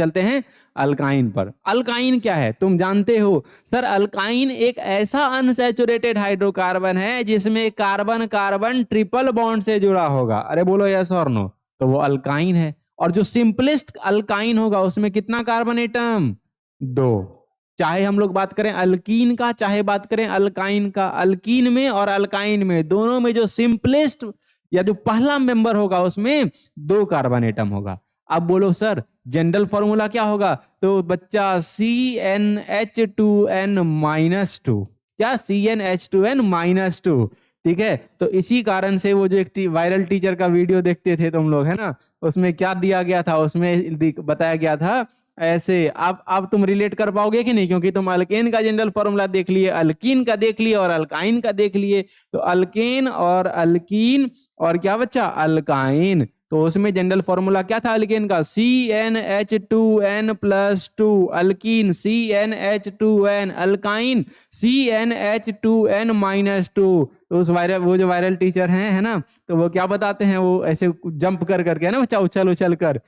चलते हैं अल्काइन पर। अल्काइन क्या है तुम जानते हो? सर अल्काइन एक ऐसा अनसैचुरेटेड हाइड्रोकार्बन है जिसमें कार्बन कार्बन ट्रिपल बॉन्ड से जुड़ा होगा। अरे बोलो यस और नो, तो वो अल्काइन है। और जो सिंपलेस्ट अल्काइन होगा उसमें कितना कार्बन एटम? 2। चाहे हम लोग बात करें अल्कीन का, चाहे बात करें अल्काइन का, अल्कीन में और अल्काइन में दोनों में जो सिंपलेस्ट या जो पहला मेंबर होगा उसमें 2 कार्बन एटम होगा। अब बोलो सर जनरल फॉर्मूला क्या होगा? तो बच्चा CnH2n-2। क्या? CnH2n-2। ठीक है, तो इसी कारण से वो जो एक वायरल टीचर का वीडियो देखते थे तुम लोग, है ना, उसमें क्या दिया गया था, उसमें बताया गया था ऐसे। अब तुम रिलेट कर पाओगे कि नहीं? क्योंकि तुम अल्केन का जनरल फॉर्मूला देख लिए, अल्कीन का देख लिए और अल्काइन का देख लिए। तो अल्केन और अल्कीन और क्या बच्चा? अल्काइन। तो उसमें जनरल फॉर्मूला क्या था अल्केन का? CnH2n+2। Alkyne CnH2n। Alkyne CnH2n-2। तो उस वो जो वायरल टीचर हैं, है ना, तो वो क्या बताते हैं, वो ऐसे जंप कर करके, है ना बच्चा, उछल उछल कर,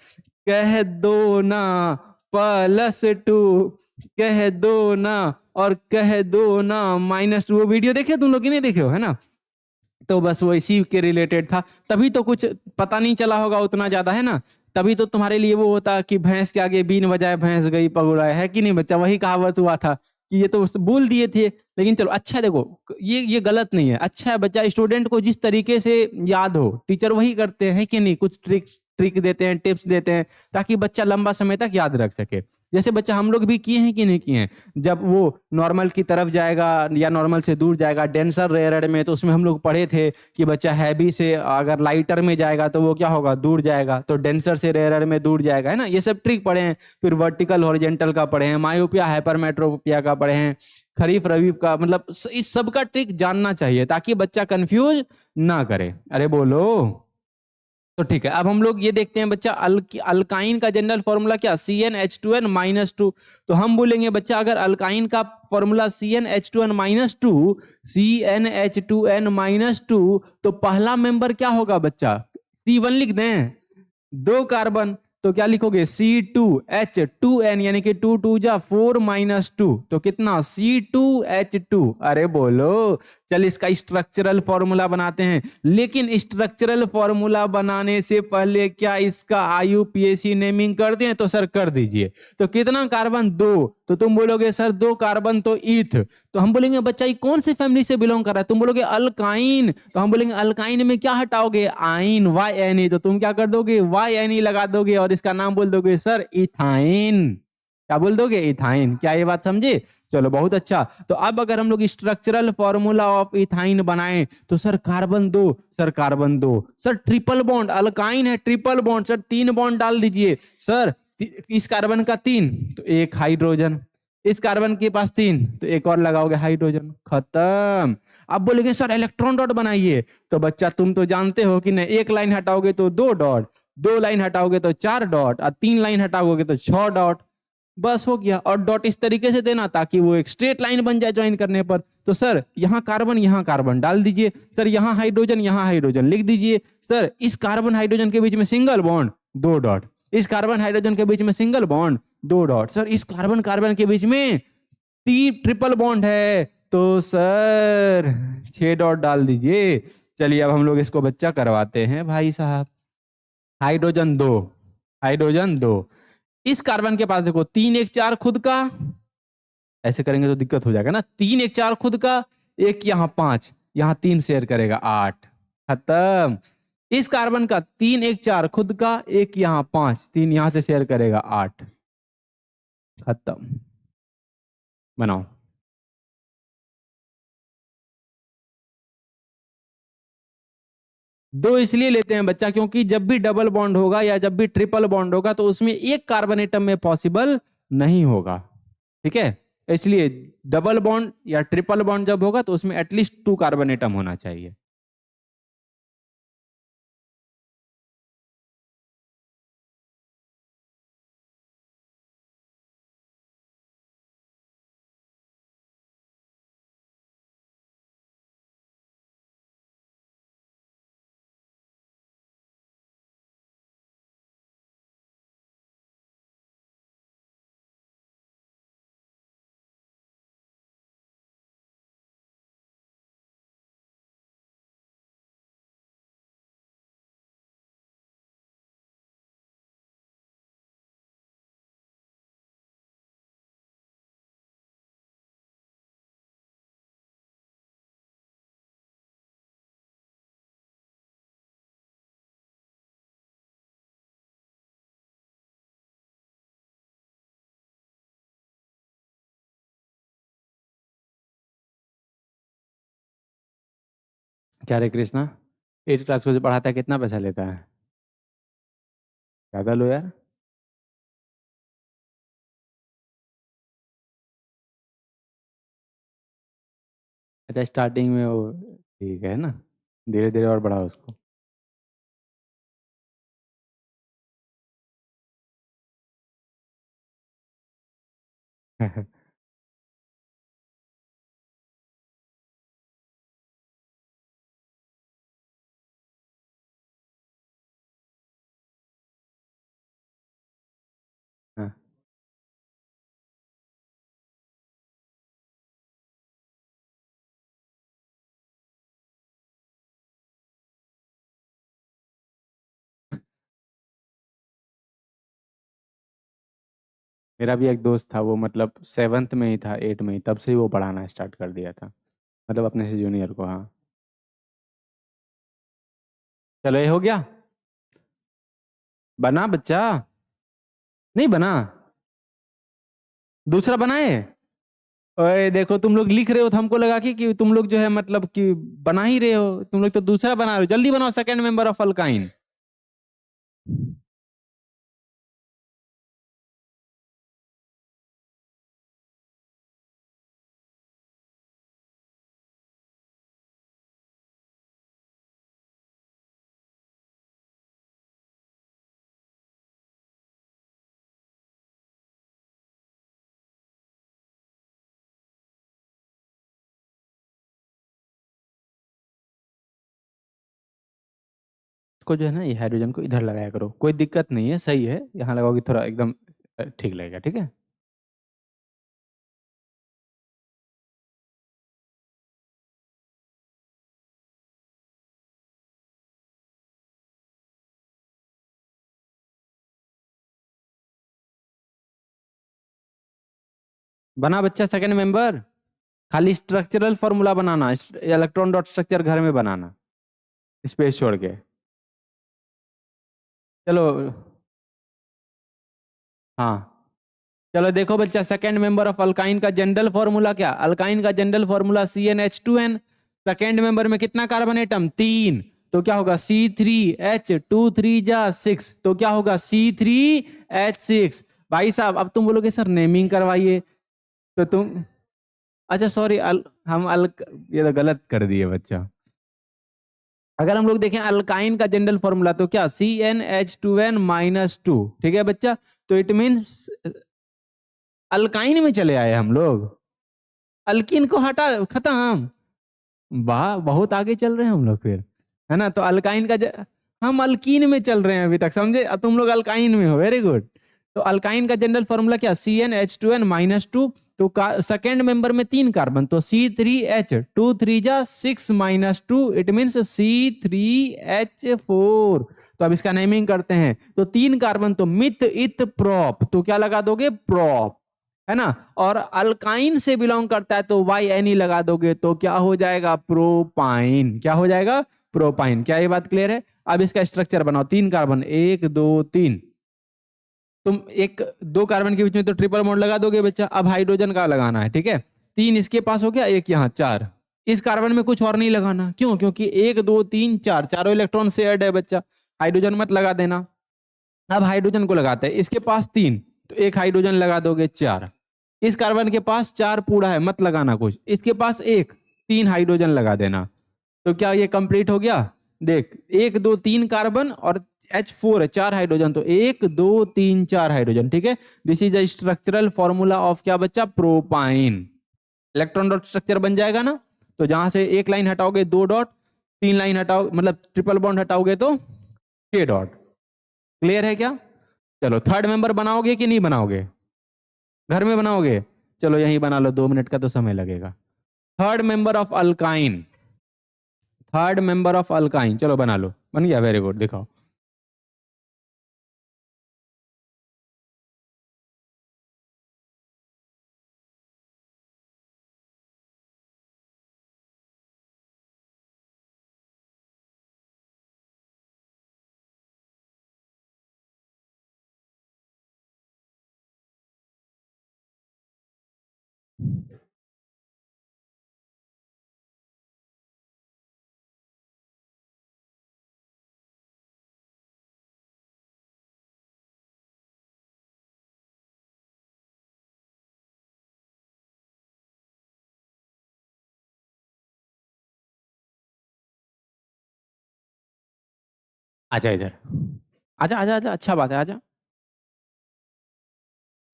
कह दो ना +2, कह दो ना और कह दो ना -2। वो वीडियो देखे तुम लोग कि नहीं देखे हो, है ना? तो बस वो इसी के रिलेटेड था। तभी तो कुछ पता नहीं चला होगा उतना ज्यादा, है ना? तभी तो तुम्हारे लिए वो होता कि भैंस के आगे बीन बजाए भैंस गई पगुराए, है कि नहीं बच्चा? वही कहावत हुआ था कि ये तो बोल दिए थे। लेकिन चलो अच्छा है, देखो ये गलत नहीं है, अच्छा है बच्चा, स्टूडेंट को जिस तरीके से याद हो टीचर वही करते हैं कि नहीं, कुछ ट्रिक ट्रिक देते हैं, टिप्स देते हैं, ताकि बच्चा लंबा समय तक याद रख सके। जैसे बच्चा हम लोग भी किए हैं कि नहीं किए हैं, जब वो नॉर्मल की तरफ जाएगा या नॉर्मल से दूर जाएगा डेंसर रेयर में, तो उसमें हम लोग पढ़े थे कि बच्चा हैवी से अगर लाइटर में जाएगा तो वो क्या होगा? दूर जाएगा, तो डेंसर से रेयर में दूर जाएगा, है ना? ये सब ट्रिक पढ़े हैं। फिर वर्टिकल हॉरिजेंटल का पढ़े हैं, मायोपिया हाइपरमेट्रोपिया का पढ़े हैं, खरीफ रबीफ का, मतलब इस सब का ट्रिक जानना चाहिए ताकि बच्चा कंफ्यूज ना करे। अरे बोलो। तो ठीक है, अब हम लोग ये देखते हैं बच्चा अल्काइन का जनरल फॉर्मूला क्या? CnH2n-2। तो हम बोलेंगे बच्चा अगर अल्काइन का फॉर्मूला CnH2n-2, CnH2n-2, तो पहला मेंबर क्या होगा बच्चा? C1 लिख दें, 2 कार्बन, तो क्या लिखोगे? C2H2n, यानी कि 2 2 जा 4 -2, तो कितना? C2H2। अरे बोलो। चल इसका स्ट्रक्चरल फॉर्मूला बनाते हैं, लेकिन स्ट्रक्चरल फॉर्मूला बनाने से पहले क्या इसका IUPAC नेमिंग कर दें? तो सर कर दीजिए। तो कितना कार्बन? 2। तो तुम बोलोगे सर 2 कार्बन तो ईथ। तो हम बोलेंगे बच्चा ये कौन सी फैमिली से बिलोंग कर रहा है? तुम बोलोगे अल्काइन। तो हम बोलेंगे अल्काइन में क्या हटाओगे? आइन, YNE। तो तुम क्या कर दोगे? YNE लगा दोगे और इसका नाम बोल दोगे सर इथाइन। क्या बोल दोगे? इथाइन। क्या ये बात समझे? चलो बहुत अच्छा। तो अब अगर हम लोग स्ट्रक्चरल फॉर्मूला ऑफ इथाइन बनाएं तो sir carbon 2, sir carbon 2, sir triple bond, alkyne है ट्रिपल बॉन्ड, सर 3 बॉन्ड डाल दीजिए। सर इस कार्बन का 3 तो 1 हाइड्रोजन, इस कार्बन के पास 3 तो एक और लगाओगे हाइड्रोजन, खत्म। अब बोलेंगे सर इलेक्ट्रॉन डॉट बनाइए। तो बच्चा तुम तो जानते हो कि नहीं, 1 लाइन हटाओगे तो 2 डॉट, 2 लाइन हटाओगे तो 4 डॉट और 3 लाइन हटाओगे तो 6 डॉट। बस हो गया। और डॉट इस तरीके से देना ताकि वो एक स्ट्रेट लाइन बन जाए ज्वाइन करने पर। तो सर यहाँ कार्बन डाल दीजिए, सर यहाँ हाइड्रोजन लिख दीजिए। सर इस कार्बन हाइड्रोजन के बीच में सिंगल बॉन्ड, 2 डॉट, इस कार्बन हाइड्रोजन के बीच में सिंगल बॉन्ड, 2 डॉट, सर इस कार्बन कार्बन के बीच में ट्रिपल बॉन्ड है तो सर 6 डॉट डाल दीजिए। चलिए अब हम लोग इसको बच्चा करवाते हैं भाई साहब। हाइड्रोजन 2, हाइड्रोजन 2, इस कार्बन के पास देखो 3 1 4 खुद का, ऐसे करेंगे तो दिक्कत हो जाएगा ना, 3 1 4 खुद का, एक यहाँ 5, यहाँ 3 शेयर करेगा 8, खत्म। इस कार्बन का 3 1 4 खुद का, एक यहाँ 5, 3 यहाँ से शेयर करेगा 8, खत्म। बनाओ। दो इसलिए लेते हैं बच्चा क्योंकि जब भी डबल बॉन्ड होगा या जब भी ट्रिपल बॉन्ड होगा तो उसमें एक कार्बन एटम में पॉसिबल नहीं होगा, ठीक है? इसलिए डबल बॉन्ड या ट्रिपल बॉन्ड जब होगा तो उसमें एटलीस्ट 2 कार्बन एटम होना चाहिए। क्या रे कृष्णा, 8 क्लास को जो पढ़ाता है कितना पैसा लेता है? ज्यादा लो यार। अच्छा, स्टार्टिंग में वो ठीक है ना, धीरे धीरे और बढ़ाओ उसको। हाँ। मेरा भी एक दोस्त था, वो मतलब 7th में ही था, 8 में ही, तब से ही वो पढ़ाना स्टार्ट कर दिया था, मतलब अपने से जूनियर को। हाँ। चलो, ये हो गया। बना बच्चा? नहीं बना? दूसरा बनाए? ओए देखो, तुम लोग लिख रहे हो तो हमको लगा कि तुम लोग जो है मतलब कि बना ही रहे हो, तुम लोग तो दूसरा बना रहे हो। जल्दी बनाओ, सेकंड मेंबर ऑफ अल्काइन। इसको जो है ना, ये हाइड्रोजन को इधर लगाया करो, कोई दिक्कत नहीं है, सही है, यहाँ लगाओगे थोड़ा एकदम ठीक लगेगा, ठीक है। बना बच्चा सेकंड मेंबर? खाली स्ट्रक्चरल फॉर्मूला बनाना, इलेक्ट्रॉन डॉट स्ट्रक्चर घर में बनाना, स्पेस छोड़ के। चलो। हाँ। चलो देखो बच्चा, सेकंड मेंबर ऑफ अल्काइन का जनरल फॉर्मूला क्या? अल्काइन का general formula CnH2n। Second member में कितना कार्बन एटम? 3। तो क्या होगा? C3H23 जा 6, तो क्या होगा? C3H6। भाई साहब, अब तुम बोलोगे सर नेमिंग करवाइए, तो तुम, अच्छा सॉरी, हम ये तो गलत कर दिए बच्चा। अगर हम लोग देखें अल्काइन का जनरल फॉर्मूला, तो क्या? CnH2n-2, ठीक है बच्चा। तो इट मीन्स अल्काइन में चले आए हम लोग, अल्कीन को हटा, खत्म। वाह, बहुत आगे चल रहे हैं हम लोग फिर, है ना। तो अल्काइन का हम अल्कीन में चल रहे हैं अभी तक, समझे? अब तुम लोग अल्काइन में हो, वेरी गुड। तो अल्काइन का जनरल फॉर्मूला क्या? CnH2n-2। तो सेकेंड मेंबर में 3 कार्बन, तो C3H23 जा 6-2, इट मीन्स C3H4। तो अब इसका नेमिंग करते हैं, तो 3 कार्बन, तो मिथ इत प्रोप, तो क्या लगा दोगे? प्रोप, है ना। और अल्काइन से बिलोंग करता है तो वाई एन ही लगा दोगे, तो क्या हो जाएगा? प्रोपाइन। क्या हो जाएगा? प्रोपाइन। क्या ये बात क्लियर है? अब इसका स्ट्रक्चर बनाओ, 3 कार्बन, 1 2 3। तुम एक दो कार्बन के बीच में तो ट्रिपल बॉन्ड लगा दोगे बच्चा। अब हाइड्रोजन का लगाना है, ठीक है। 3 इसके पास हो गया, एक यहाँ, 4। इस कार्बन में कुछ और नहीं लगाना, क्यों? क्योंकि 1 2 3 4 चारों इलेक्ट्रॉन शेयर्ड है बच्चा, हाइड्रोजन मत लगा देना। अब हाइड्रोजन को लगाते हैं, इसके पास 3, तो एक हाइड्रोजन लगा दोगे, 4। इस कार्बन के पास 4 पूरा है, मत लगाना कुछ, इसके पास एक, 3 हाइड्रोजन लगा देना। तो क्या ये कंप्लीट हो गया? देख, 1 2 3 कार्बन और H4 है, 4 हाइड्रोजन, तो 1 2 3 4 हाइड्रोजन, ठीक है। This is a structural formula of क्या बच्चा? प्रोपाइन। इलेक्ट्रॉन डॉट स्ट्रक्चर बन जाएगा ना। तो जहां से एक लाइन हटाओगे 2 डॉट, 3 लाइन हटाओ मतलब ट्रिपल बॉन्ड हटाओगे तो 6 डॉट। क्लियर है क्या? चलो, थर्ड मेंबर बनाओगे कि नहीं बनाओगे? घर में बनाओगे? चलो यहीं बना लो, 2 मिनट का तो समय लगेगा। Third member of alkyne, third member of alkyne, चलो बना लो, बन गया, वेरी गुड, दिखाओ। आजा इधर, आजा आजा आजा, अच्छा बात है, आजा।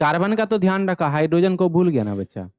कार्बन का तो ध्यान रखा, हाइड्रोजन को भूल गया ना बच्चा।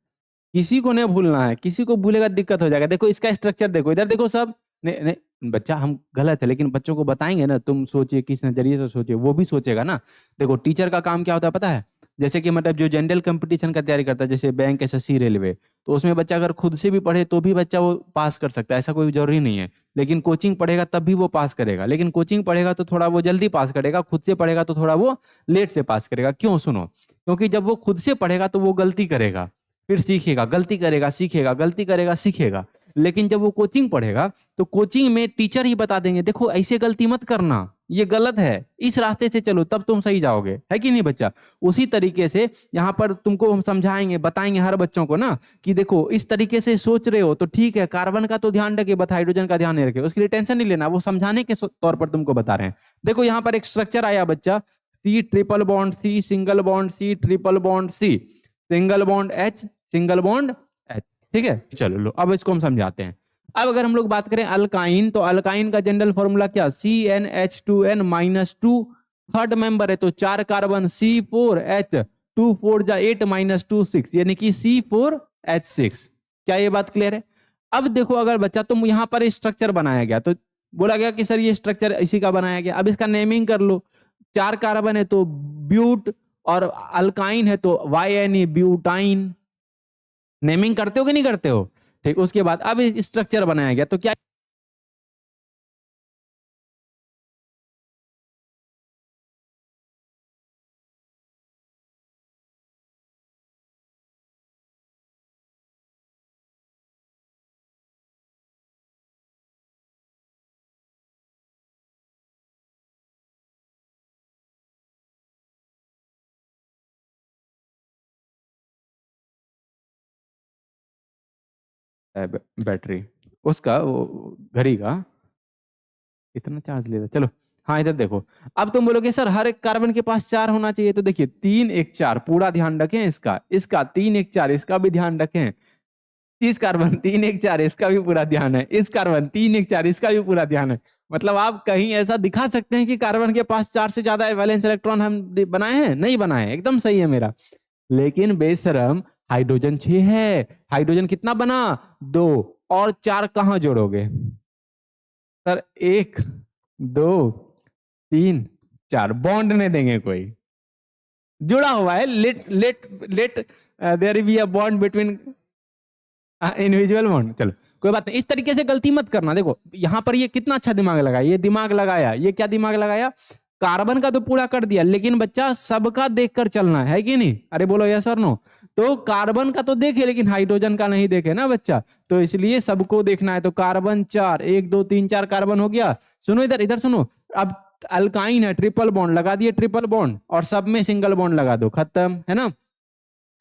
किसी को नहीं भूलना है, किसी को भूलेगा दिक्कत हो जाएगा। देखो इसका स्ट्रक्चर देखो, इधर देखो सब। नहीं नहीं बच्चा, हम गलत है लेकिन बच्चों को बताएंगे ना, तुम सोचिए किस नजरिए से सोचिए, वो भी सोचेगा ना। देखो टीचर का काम क्या होता है पता है? जैसे कि मतलब जो जनरल कंपटीशन का तैयारी करता है, जैसे बैंक, एसएससी, रेलवे, तो उसमें बच्चा अगर खुद से भी पढ़े तो भी बच्चा वो पास कर सकता है, ऐसा कोई जरूरी नहीं है। लेकिन कोचिंग पढ़ेगा तब भी वो पास करेगा, लेकिन कोचिंग पढ़ेगा तो थोड़ा वो जल्दी पास करेगा, खुद से पढ़ेगा तो थोड़ा वो लेट से पास करेगा। क्यों? सुनो, क्योंकि जब वो खुद से पढ़ेगा तो वो गलती करेगा, फिर सीखेगा, गलती करेगा, सीखेगा, गलती करेगा, सीखेगा। लेकिन जब वो कोचिंग पढ़ेगा तो कोचिंग में टीचर ही बता देंगे, देखो ऐसे गलती मत करना, ये गलत है, इस रास्ते से चलो तब तुम सही जाओगे, है कि नहीं बच्चा? उसी तरीके से यहाँ पर तुमको हम समझाएंगे, बताएंगे हर बच्चों को ना, कि देखो इस तरीके से सोच रहे हो तो ठीक है, कार्बन का तो ध्यान रखे, बट हाइड्रोजन का ध्यान नहीं रखे, उसके लिए टेंशन नहीं लेना, वो समझाने के तौर पर तुमको बता रहे हैं। देखो यहाँ पर एक स्ट्रक्चर आया बच्चा, C triple bond C, single bond C, triple bond C, single bond H, single bond H. ठीक है, चलो लो अब इसको हम समझाते हैं। अब अगर हम लोग बात करें अल्काइन, तो अल्काइन का जनरल फॉर्मूला क्या? CnH2n-2। थर्ड मेंबर है तो 4 कार्बन, C4H, 2 4 जा 8 -2 6, यानी कि C4H6। क्या ये बात क्लियर है? अब देखो अगर बच्चा तुम यहाँ पर स्ट्रक्चर बनाया गया तो बोला गया कि सर ये स्ट्रक्चर इसी का बनाया गया, अब इसका नेमिंग कर लो। 4 कार्बन है तो ब्यूट, और अल्काइन है तो YNE, ब्यूटाइन। नेमिंग करते हो कि नहीं करते हो? ठीक, उसके बाद अब स्ट्रक्चर बनाया गया तो क्या? बैटरी उसका, वो घड़ी का इतना चार्ज लेता, चलो। हाँ इधर देखो, अब तुम बोलोगे सर हर एक कार्बन के पास 4 होना चाहिए, तो देखिए 3 1 4 पूरा ध्यान रखें, इसका इसका 3 1 4 इसका भी ध्यान रखें, इस कार्बन 3 1 4 इसका भी पूरा ध्यान है, इस कार्बन 3 1 4 इसका भी पूरा ध्यान है। मतलब आप कहीं ऐसा दिखा सकते हैं कि कार्बन के पास 4 से ज्यादा वैलेंस इलेक्ट्रॉन हम बनाए हैं? नहीं बनाए, एकदम सही है मेरा। लेकिन बेशरम हाइड्रोजन 6 है, हाइड्रोजन कितना बना? 2, और 4 कहां जोड़ोगे सर? 1 2 3 4, बॉन्ड नहीं देंगे कोई, जुड़ा हुआ है, let let let there be a bond between individual bond. चलो कोई बात नहीं, इस तरीके से गलती मत करना। देखो यहाँ पर ये कितना अच्छा दिमाग लगाया, ये दिमाग लगाया, ये क्या दिमाग लगाया? कार्बन का तो पूरा कर दिया, लेकिन बच्चा सबका देखकर चलना है कि नहीं? अरे बोलो यस और नो। तो कार्बन का तो देखे लेकिन हाइड्रोजन का नहीं देखे ना बच्चा, तो इसलिए सबको देखना है। तो कार्बन 4, 1 2 3 4 कार्बन हो गया। सुनो इधर, इधर सुनो। अब अल्काइन है, ट्रिपल बॉन्ड लगा दिए, ट्रिपल बॉन्ड, और सब में सिंगल बॉन्ड लगा दो, खत्म, है ना?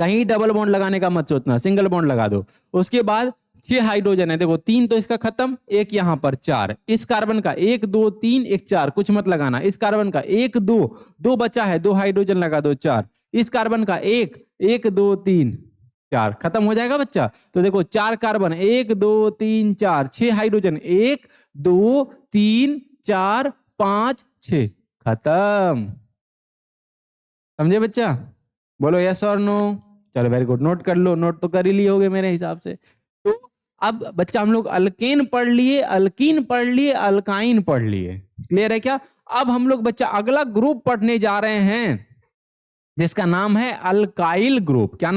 कहीं डबल बॉन्ड लगाने का मत सोचना, सिंगल बॉन्ड लगा दो। उसके बाद 6 हाइड्रोजन है, देखो 3 तो इसका खत्म, एक यहाँ पर 4, इस कार्बन का 1 2 3 1 4, कुछ मत लगाना। इस कार्बन का 1 2 2 बचा है, 2 हाइड्रोजन लगा दो, 4। इस कार्बन का 1 1 2 3 4, खत्म हो जाएगा बच्चा। तो देखो 4 कार्बन, 1 2 3 4, 6 हाइड्रोजन, 1 2 3 4 5 6, खत्म। समझे बच्चा? बोलो यस और नो। चलो वेरी गुड, नोट कर लो, नोट तो कर ही लिए होगे मेरे हिसाब से। तो अब बच्चा हम लोग अल्केन पढ़ लिए, अल्कीन पढ़ लिए, अल्काइन पढ़ लिए, क्लियर है क्या? अब हम लोग बच्चा अगला ग्रुप पढ़ने जा रहे हैं जिसका नाम है अल्काइल ग्रुप। क्या नाम?